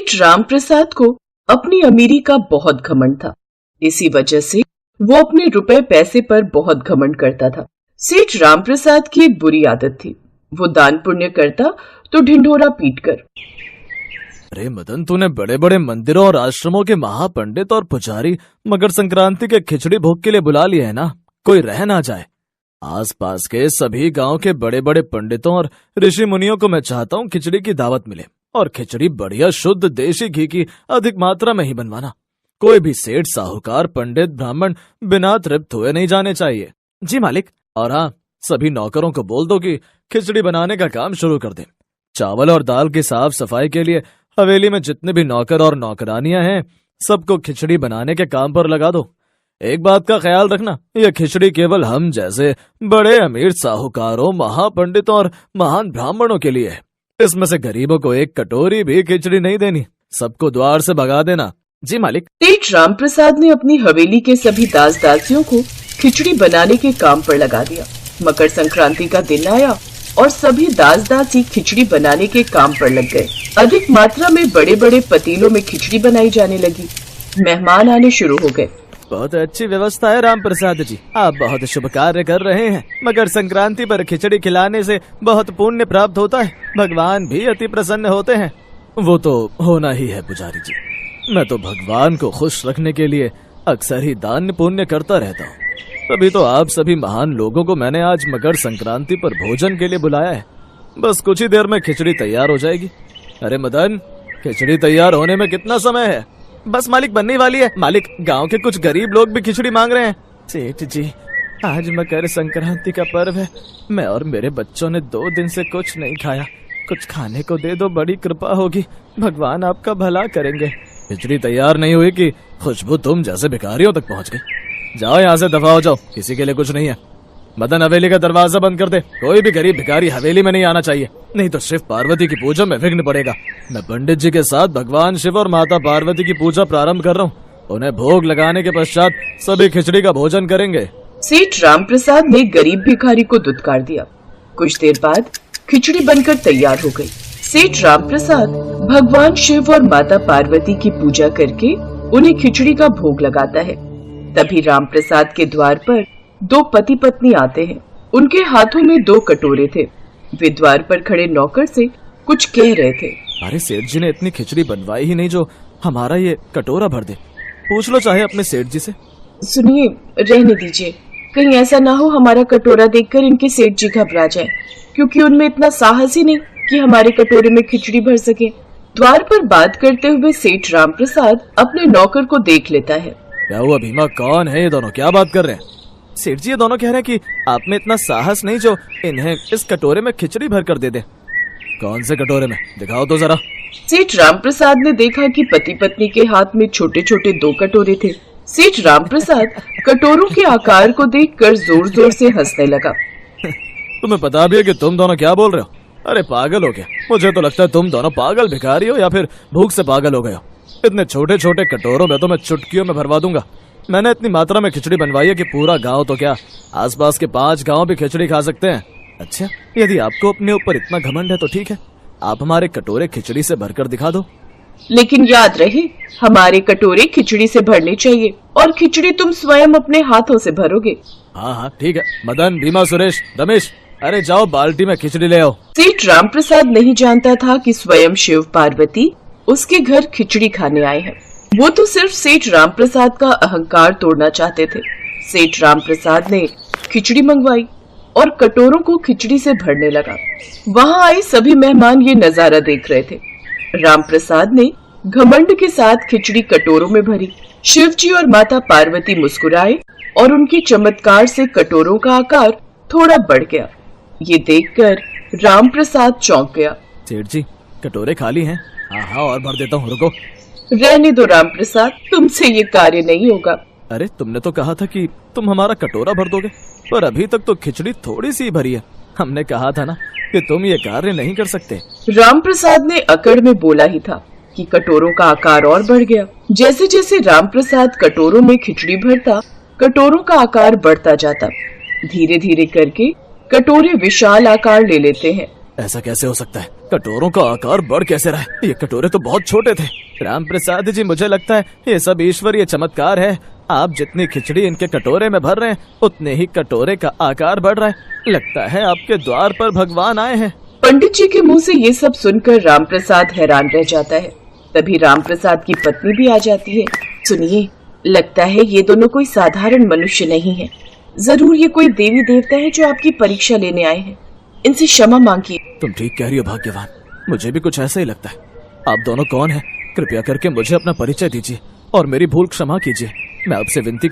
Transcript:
सेठ रामप्रसाद को अपनी अमीरी का बहुत घमंड था। इसी वजह से वो अपने रुपए पैसे पर बहुत घमंड करता था। सेठ रामप्रसाद की एक बुरी आदत थी, वो दान पुण्य करता तो ढिंढोरा पीटकर। अरे मदन, तूने बड़े बड़े मंदिरों और आश्रमों के महापंडित और पुजारी मकर संक्रांति के खिचड़ी भोग के लिए बुला लिए है ना, कोई रह ना जाए। आसपास के सभी गांव के बड़े बड़े पंडितों और ऋषि मुनियों को मैं चाहता हूँ खिचड़ी की दावत मिले, और खिचड़ी बढ़िया शुद्ध देशी घी की अधिक मात्रा में ही बनवाना। कोई भी सेठ, साहूकार, पंडित, ब्राह्मण बिना तृप्त हुए नहीं जाने चाहिए। जी मालिक। और हाँ, सभी नौकरों को बोल दो कि खिचड़ी बनाने का काम शुरू कर दें। चावल और दाल की साफ सफाई के लिए हवेली में जितने भी नौकर और नौकरानियां हैं, सबको खिचड़ी बनाने के काम पर लगा दो। एक बात का ख्याल रखना, यह खिचड़ी केवल हम जैसे बड़े अमीर साहूकारों, महापंडितों और महान ब्राह्मणों के लिए है। इसमें से गरीबों को एक कटोरी भी खिचड़ी नहीं देनी, सबको द्वार से भगा देना। जी मालिक। सेठ रामप्रसाद ने अपनी हवेली के सभी दास दासियों को खिचड़ी बनाने के काम पर लगा दिया। मकर संक्रांति का दिन आया और सभी दास दासी खिचड़ी बनाने के काम पर लग गए। अधिक मात्रा में बड़े बड़े पतीलों में खिचड़ी बनाई जाने लगी। मेहमान आने शुरू हो गए। बहुत अच्छी व्यवस्था है रामप्रसाद जी, आप बहुत शुभ कार्य कर रहे हैं। मकर संक्रांति पर खिचड़ी खिलाने से बहुत पुण्य प्राप्त होता है, भगवान भी अति प्रसन्न होते हैं। वो तो होना ही है पुजारी जी, मैं तो भगवान को खुश रखने के लिए अक्सर ही दान पुण्य करता रहता हूँ। तभी तो आप सभी महान लोगों को मैंने आज मकर संक्रांति पर भोजन के लिए बुलाया है। बस कुछ ही देर में खिचड़ी तैयार हो जाएगी। अरे मदन, खिचड़ी तैयार होने में कितना समय है? बस मालिक, बनने वाली है। मालिक, गांव के कुछ गरीब लोग भी खिचड़ी मांग रहे हैं। सेठ जी, आज मकर संक्रांति का पर्व है, मैं और मेरे बच्चों ने 2 दिन से कुछ नहीं खाया, कुछ खाने को दे दो, बड़ी कृपा होगी, भगवान आपका भला करेंगे। खिचड़ी तैयार नहीं हुई कि खुशबू तुम जैसे भिखारियों तक पहुंच गई। जाओ यहाँ से, दफा हो जाओ, किसी के लिए कुछ नहीं है। मदन, हवेली का दरवाजा बंद कर दे, कोई भी गरीब भिखारी हवेली में नहीं आना चाहिए, नहीं तो शिव पार्वती की पूजा में विघ्न पड़ेगा। मैं पंडित जी के साथ भगवान शिव और माता पार्वती की पूजा प्रारंभ कर रहा हूँ। उन्हें भोग लगाने के पश्चात सभी खिचड़ी का भोजन करेंगे। सेठ रामप्रसाद ने गरीब भिखारी को दुत्कार दिया। कुछ देर बाद खिचड़ी बनकर तैयार हो गई। सेठ रामप्रसाद भगवान शिव और माता पार्वती की पूजा करके उन्हें खिचड़ी का भोग लगाता है। तभी रामप्रसाद के द्वार पर 2 पति पत्नी आते हैं। उनके हाथों में 2 कटोरे थे। वे द्वार पर खड़े नौकर से कुछ कह रहे थे। अरे सेठ जी ने इतनी खिचड़ी बनवाई ही नहीं जो हमारा ये कटोरा भर दे। पूछ लो चाहे अपने सेठ जी से। सुनिए, रहने दीजिए, कहीं ऐसा ना हो हमारा कटोरा देखकर इनके सेठ जी घबरा जाए, क्योंकि उनमें इतना साहस ही नहीं कि हमारे कटोरे में खिचड़ी भर सके। द्वार पर बात करते हुए सेठ रामप्रसाद अपने नौकर को देख लेता है। क्या हुआ भीमा, कौन है ये दोनों, क्या बात कर रहे हैं? सेठ जी, ये दोनों कह रहे हैं कि आप में इतना साहस नहीं जो इन्हें इस कटोरे में खिचड़ी भर कर दे दे। कौन से कटोरे में, दिखाओ तो जरा। सेठ रामप्रसाद ने देखा कि पति पत्नी के हाथ में छोटे छोटे 2 कटोरे थे। सेठ रामप्रसाद कटोरों के आकार को देखकर जोर जोर से हंसने लगा। तुम्हें पता भी है कि तुम दोनों क्या बोल रहे हो? अरे पागल हो क्या? मुझे तो लगता है तुम दोनों पागल भिखारी हो या फिर भूख से पागल हो गए हो। इतने छोटे छोटे कटोरों में तो मैं चुटकियों में भरवा दूंगा। मैंने इतनी मात्रा में खिचड़ी बनवाई है कि पूरा गांव तो क्या, आसपास के 5 गांव भी खिचड़ी खा सकते हैं। अच्छा, यदि आपको अपने ऊपर इतना घमंड है तो ठीक है, आप हमारे कटोरे खिचड़ी से भरकर दिखा दो। लेकिन याद रहे, हमारे कटोरे खिचड़ी से भरने चाहिए और खिचड़ी तुम स्वयं अपने हाथों से भरोगे। हाँ हाँ ठीक है। मदन, भीमा, सुरेश, रमेश, अरे जाओ बाल्टी में खिचड़ी ले आओ। सेठ रामप्रसाद नहीं जानता था कि स्वयं शिव पार्वती उसके घर खिचड़ी खाने आए हैं। वो तो सिर्फ सेठ रामप्रसाद का अहंकार तोड़ना चाहते थे। सेठ रामप्रसाद ने खिचड़ी मंगवाई और कटोरों को खिचड़ी से भरने लगा। वहाँ आए सभी मेहमान ये नजारा देख रहे थे। रामप्रसाद ने घमंड के साथ खिचड़ी कटोरों में भरी। शिवजी और माता पार्वती मुस्कुराए और उनके चमत्कार से कटोरों का आकार थोड़ा बढ़ गया। ये देखकर रामप्रसाद चौंक गया। सेठ जी, कटोरे खाली हैं? हाँ, और भर देता हूँ, रुको। रहने दो रामप्रसाद, तुमसे ये कार्य नहीं होगा। अरे तुमने तो कहा था कि तुम हमारा कटोरा भर दोगे, पर अभी तक तो खिचड़ी थोड़ी सी भरी है। हमने कहा था ना कि तुम ये कार्य नहीं कर सकते। रामप्रसाद ने अकड़ में बोला ही था कि कटोरों का आकार और बढ़ गया। जैसे जैसे रामप्रसाद कटोरों में खिचड़ी भरता, कटोरों का आकार बढ़ता जाता। धीरे धीरे करके कटोरे विशाल आकार ले लेते हैं। ऐसा कैसे हो सकता है? कटोरों का आकार बढ़ कैसे रहा है? ये कटोरे तो बहुत छोटे थे। राम प्रसाद जी, मुझे लगता है ये सब ईश्वरीय चमत्कार है। आप जितनी खिचड़ी इनके कटोरे में भर रहे हैं, उतने ही कटोरे का आकार बढ़ रहा है। लगता है आपके द्वार पर भगवान आए हैं। पंडित जी के मुंह से ये सब सुनकर रामप्रसाद हैरान रह जाता है। तभी रामप्रसाद की पत्नी भी आ जाती है। सुनिए, लगता है ये दोनों कोई साधारण मनुष्य नहीं है। जरूर ये कोई देवी देवता है जो आपकी परीक्षा लेने आए हैं। इनसे क्षमा मांगिए। तुम ठीक कह रही हो भाग्यवान, मुझे भी कुछ ऐसा ही लगता है। आप दोनों कौन हैं? कृपया करके मुझे अपना परिचय दीजिए और मेरी भूल क्षमा कीजिए। मैं आपसे विनती